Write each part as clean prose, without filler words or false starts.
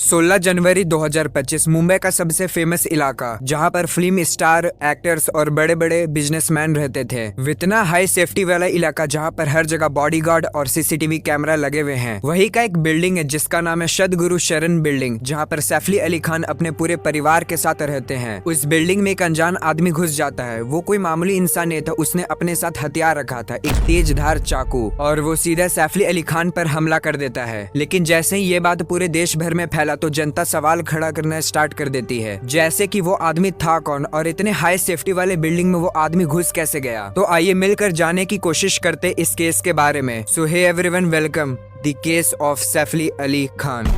16 जनवरी 2025 मुंबई का सबसे फेमस इलाका जहां पर फिल्म स्टार, एक्टर्स और बड़े बड़े बिजनेसमैन रहते थे। इतना हाई सेफ्टी वाला इलाका जहां पर हर जगह बॉडीगार्ड और सीसीटीवी कैमरा लगे हुए हैं। वही का एक बिल्डिंग है जिसका नाम है सदगुरु शरण बिल्डिंग, जहां पर सैफ अली खान अपने पूरे परिवार के साथ रहते हैं। उस बिल्डिंग में एक अनजान आदमी घुस जाता है। वो कोई मामूली इंसान नहीं था, उसने अपने साथ हथियार रखा था, एक तेज धार चाकू, और वो सीधा सैफ अली खान पर हमला कर देता है। लेकिन जैसे ही ये बात पूरे देश भर में फैला तो जनता सवाल खड़ा करना स्टार्ट कर देती है, जैसे कि वो आदमी था कौन और इतने हाई सेफ्टी वाले बिल्डिंग में वो आदमी घुस कैसे गया। तो आइए मिलकर जाने की कोशिश करते इस केस के बारे में। So hey everyone, welcome the case of Saif Ali Khan.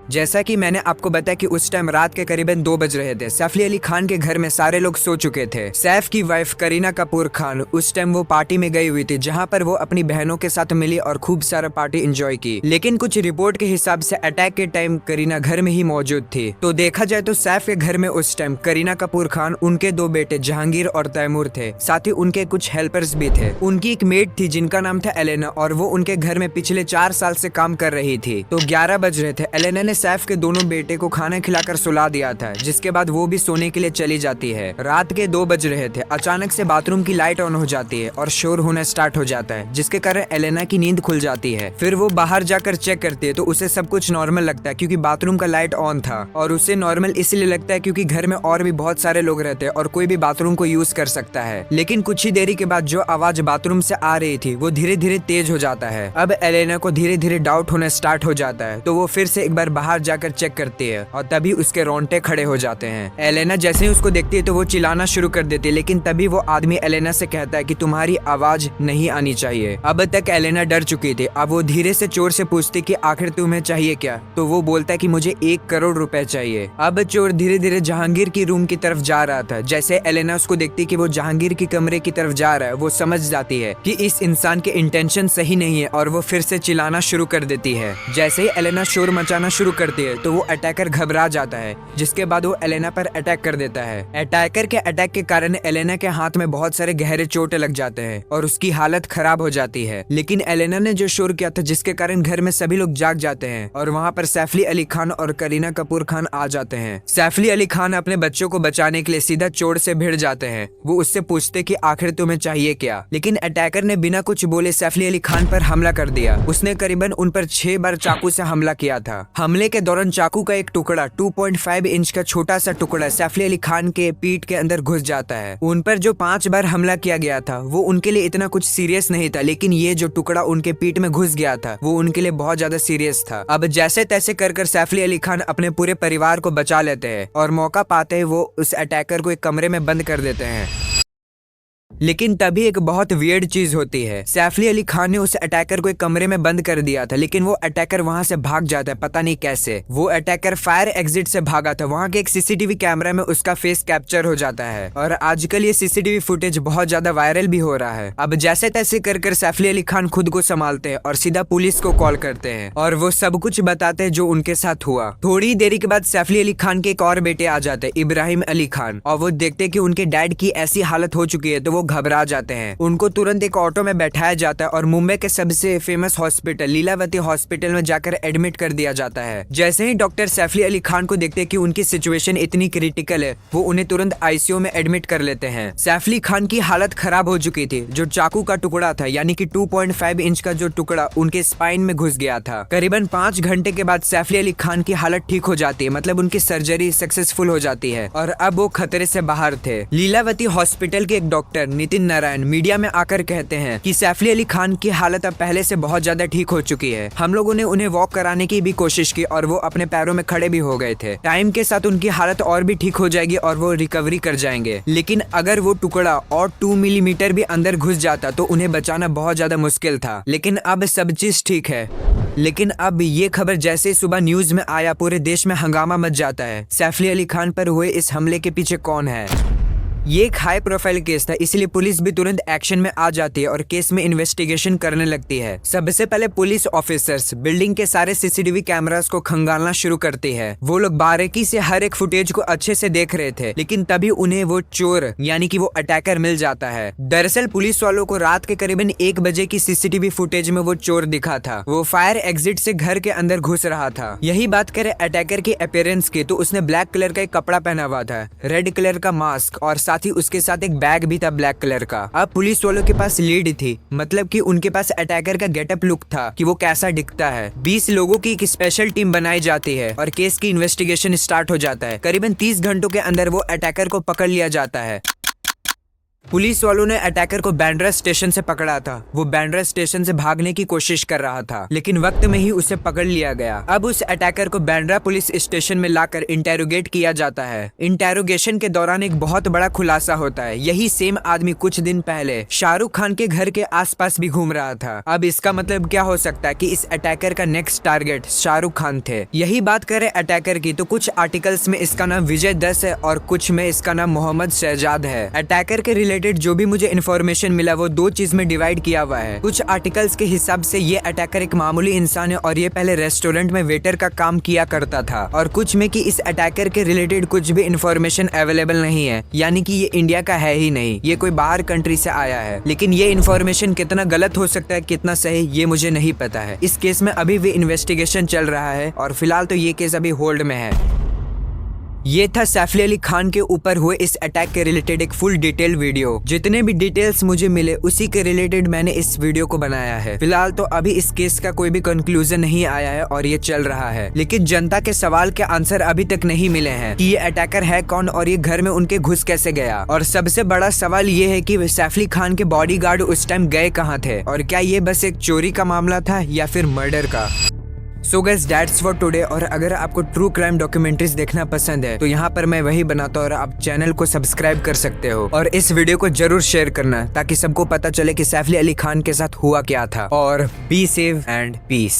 जैसा कि मैंने आपको बताया कि उस टाइम रात के करीबन 2 बज रहे थे। सैफ अली खान के घर में सारे लोग सो चुके थे। सैफ की वाइफ करीना कपूर खान उस टाइम वो पार्टी में गई हुई थी, जहां पर वो अपनी बहनों के साथ मिली और खूब सारा पार्टी एंजॉय की। लेकिन कुछ रिपोर्ट के हिसाब से अटैक के टाइम करीना घर में ही मौजूद थी। तो देखा जाए तो सैफ के घर में उस टाइम करीना कपूर खान, उनके 2 बेटे जहांगीर और तैमूर थे, साथ ही उनके कुछ हेल्पर्स भी थे। उनकी एक मेड थी जिनका नाम था एलेना, और वो उनके घर में पिछले 4 साल से काम कर रही थी। तो 11 बज रहे थे। एलेना ने सैफ के दोनों बेटे को खाना खिलाकर सुला दिया था, जिसके बाद वो भी सोने के लिए चली जाती है। रात के 2 बज रहे थे। अचानक से बाथरूम की लाइट ऑन हो जाती है और शोर होना स्टार्ट हो जाता है, जिसके कारण एलेना की नींद खुल जाती है। फिर वो बाहर जाकर चेक करती है तो उसे सब कुछ नॉर्मल लगता है, क्योंकि बाथरूम का लाइट ऑन था। और उसे नॉर्मल इसलिए लगता है क्योंकि घर में और भी बहुत सारे लोग रहते हैं और कोई भी बाथरूम को यूज कर सकता है। लेकिन कुछ ही देरी के बाद जो आवाज बाथरूम से आ रही थी वो धीरे धीरे तेज हो जाता है। अब एलेना को धीरे धीरे डाउट होना स्टार्ट हो जाता है, तो वो फिर से एक बार बाहर जाकर चेक करती है और तभी उसके रोंगटे खड़े हो जाते हैं। एलेना जैसे ही उसको देखती है तो वो चिल्लाना शुरू कर देती है, लेकिन तभी वो आदमी एलेना से कहता है कि तुम्हारी आवाज नहीं आनी चाहिए। अब तक एलेना डर चुकी थी। अब वो धीरे से चोर से पूछती कि आखिर तुम्हें चाहिए क्या। तो वो बोलता है कि मुझे 1 करोड़ रुपए चाहिए। अब चोर धीरे धीरे जहांगीर की रूम की तरफ जा रहा था। जैसे एलेना उसको देखती कि वो जहांगीर की कमरे की तरफ जा रहा है, वो समझ जाती है कि इस इंसान के इंटेंशन सही नहीं है और वो फिर से चिल्लाना शुरू कर देती है। जैसे ही एलेना शोर मचाना शुरू करती है तो वो अटैकर घबरा जाता है, जिसके बाद वो एलेना पर अटैक कर देता है। अटैकर के अटैक के कारण एलेना के हाथ में बहुत सारे गहरे चोट लग जाते हैं और उसकी हालत खराब हो जाती है। लेकिन एलेना ने जो शोर किया था, जिसके कारण घर में सभी लोग जाग जाते हैं और वहाँ पर सैफ अली खान और करीना कपूर खान आ जाते हैं। सैफ अली खान अपने बच्चों को बचाने के लिए सीधा चोर से भिड़ जाते हैं। वो उससे पूछते कि आखिर तुम्हें चाहिए क्या। लेकिन अटैकर ने बिना कुछ बोले सैफ अली खान पर हमला कर दिया। उसने करीबन उन पर 6 बार चाकू से हमला किया था। हमले के दौरान चाकू का एक टुकड़ा 2.5 इंच का छोटा सा टुकड़ा सैफ अली खान के पीठ के अंदर घुस जाता है। उन पर जो 5 बार हमला किया गया था वो उनके लिए इतना कुछ सीरियस नहीं था, लेकिन ये जो टुकड़ा उनके पीठ में घुस गया था वो उनके लिए बहुत ज्यादा सीरियस था। अब जैसे तैसे कर सैफ अली खान अपने पूरे परिवार को बचा लेते हैं और मौका पाते ही वो उस अटैकर को एक कमरे में बंद कर देते हैं। लेकिन तभी एक बहुत वियर्ड चीज होती है। सैफ अली खान ने उस अटैकर को एक कमरे में बंद कर दिया था, लेकिन वो अटैकर वहां से भाग जाता है, पता नहीं कैसे। वो अटैकर फायर एग्जिट से भागा था। वहां के एक सीसीटीवी कैमरा में उसका फेस कैप्चर हो जाता है और आजकल ये सीसीटीवी फुटेज बहुत ज्यादा वायरल भी हो रहा है। अब जैसे तैसे कर सैफ अली खान खुद को संभालते हैं और सीधा पुलिस को कॉल करते हैं और वो सब कुछ बताते हैं जो उनके साथ हुआ। थोड़ी देरी के बाद सैफ अली खान के एक और बेटे आ जाते हैं, इब्राहिम अली खान, और वो देखते हैं कि उनके डैड की ऐसी हालत हो चुकी है तो वो घबरा जाते हैं। उनको तुरंत एक ऑटो में बैठाया जाता है और मुंबई के सबसे फेमस हॉस्पिटल लीलावती हॉस्पिटल में जाकर एडमिट कर दिया जाता है। जैसे ही डॉक्टर सैफ अली खान को देखते हैं कि उनकी सिचुएशन इतनी क्रिटिकल है, वो उन्हें तुरंत आईसीयू में एडमिट कर लेते हैं। सैफ अली खान की हालत खराब हो चुकी थी। जो चाकू का टुकड़ा था, यानी कि 2.5 इंच का जो टुकड़ा उनके स्पाइन में घुस गया था। करीबन 5 घंटे के बाद सैफ अली खान की हालत ठीक हो जाती है, मतलब उनकी सर्जरी सक्सेसफुल हो जाती है और अब वो खतरे से बाहर थे। लीलावती हॉस्पिटल के एक डॉक्टर नितिन नारायण मीडिया में आकर कहते हैं कि सैफ अली खान की हालत अब पहले से बहुत ज्यादा ठीक हो चुकी है। हम लोगों ने उन्हें वॉक कराने की भी कोशिश की और वो अपने पैरों में खड़े भी हो गए थे। टाइम के साथ उनकी हालत और भी ठीक हो जाएगी और वो रिकवरी कर जाएंगे। लेकिन अगर वो टुकड़ा और 2 मिलीमीटर भी अंदर घुस जाता तो उन्हें बचाना बहुत ज्यादा मुश्किल था। लेकिन अब सब चीज ठीक है। लेकिन अब ये खबर जैसे सुबह न्यूज में आया, पूरे देश में हंगामा मच जाता है। सैफ अली खान पर हुए इस हमले के पीछे कौन है? ये एक हाई प्रोफाइल केस था, इसलिए पुलिस भी तुरंत एक्शन में आ जाती है और केस में इन्वेस्टिगेशन करने लगती है। सबसे पहले पुलिस ऑफिसर्स बिल्डिंग के सारे सीसीटीवी कैमरास को खंगालना शुरू करती है। वो लोग बारीकी से हर एक फुटेज को अच्छे से देख रहे थे, लेकिन तभी उन्हें वो चोर यानी कि वो अटैकर मिल जाता है। दरअसल पुलिस वालों को रात के करीबन 1 बजे की सीसीटीवी फुटेज में वो चोर दिखा था। वो फायर एग्जिट से घर के अंदर घुस रहा था। यही बात करें अटैकर की अपीयरेंस की, तो उसने ब्लैक कलर का एक कपड़ा पहना हुआ था, रेड कलर का मास्क और साथ ही उसके साथ एक बैग भी था ब्लैक कलर का। अब पुलिस वालों के पास लीड थी, मतलब कि उनके पास अटैकर का गेटअप लुक था कि वो कैसा दिखता है। 20 लोगों की एक स्पेशल टीम बनाई जाती है और केस की इन्वेस्टिगेशन स्टार्ट हो जाता है। करीबन 30 घंटों के अंदर वो अटैकर को पकड़ लिया जाता है। पुलिस वालों ने अटैकर को बैंड्रा स्टेशन से पकड़ा था। वो बैंड्रा स्टेशन से भागने की कोशिश कर रहा था, लेकिन वक्त में ही उसे पकड़ लिया गया। अब उस अटैकर को बैंड्रा पुलिस स्टेशन में लाकर इंटेरोगेट किया जाता है। इंटेरोगेशन के दौरान एक बहुत बड़ा खुलासा होता है। यही सेम आदमी कुछ दिन पहले शाहरुख खान के घर के आसपास भी घूम रहा था। अब इसका मतलब क्या हो सकता है कि इस अटैकर का नेक्स्ट टारगेट शाहरुख खान थे। यही बात करें अटैकर की, तो कुछ आर्टिकल्स में इसका नाम विजय दस है और कुछ में इसका नाम मोहम्मद शहजाद है। अटैकर के रिलेटेड जो भी मुझे इन्फॉर्मेशन मिला वो 2 चीज में डिवाइड किया हुआ है। कुछ आर्टिकल्स के हिसाब से ये अटैकर एक मामूली इंसान है और ये पहले रेस्टोरेंट में वेटर का काम किया करता था, और कुछ में कि इस अटैकर के रिलेटेड कुछ भी इन्फॉर्मेशन अवेलेबल नहीं है, यानी कि ये इंडिया का है ही नहीं, ये कोई बाहर कंट्री से आया है। लेकिन ये इन्फॉर्मेशन कितना गलत हो सकता है कितना सही ये मुझे नहीं पता है। इस केस में अभी भी इन्वेस्टिगेशन चल रहा है और फिलहाल तो ये केस अभी होल्ड में है। ये था सैफ अली खान के ऊपर हुए इस अटैक के रिलेटेड एक फुल डिटेल वीडियो। जितने भी डिटेल्स मुझे मिले उसी के रिलेटेड मैंने इस वीडियो को बनाया है। फिलहाल तो अभी इस केस का कोई भी कंक्लूजन नहीं आया है और ये चल रहा है, लेकिन जनता के सवाल के आंसर अभी तक नहीं मिले हैं कि ये अटैकर है कौन और ये घर में उनके घुस कैसे गया। और सबसे बड़ा सवाल ये है कि सैफ अली खान के बॉडीगार्ड उस टाइम गए कहाँ थे, और क्या ये बस एक चोरी का मामला था या फिर मर्डर का। So guys that's for today. और अगर आपको ट्रू क्राइम डॉक्यूमेंट्रीज देखना पसंद है तो यहाँ पर मैं वही बनाता हूँ और आप चैनल को सब्सक्राइब कर सकते हो और इस वीडियो को जरूर शेयर करना ताकि सबको पता चले कि सैफ अली खान के साथ हुआ क्या था। और बी सेफ एंड पीस।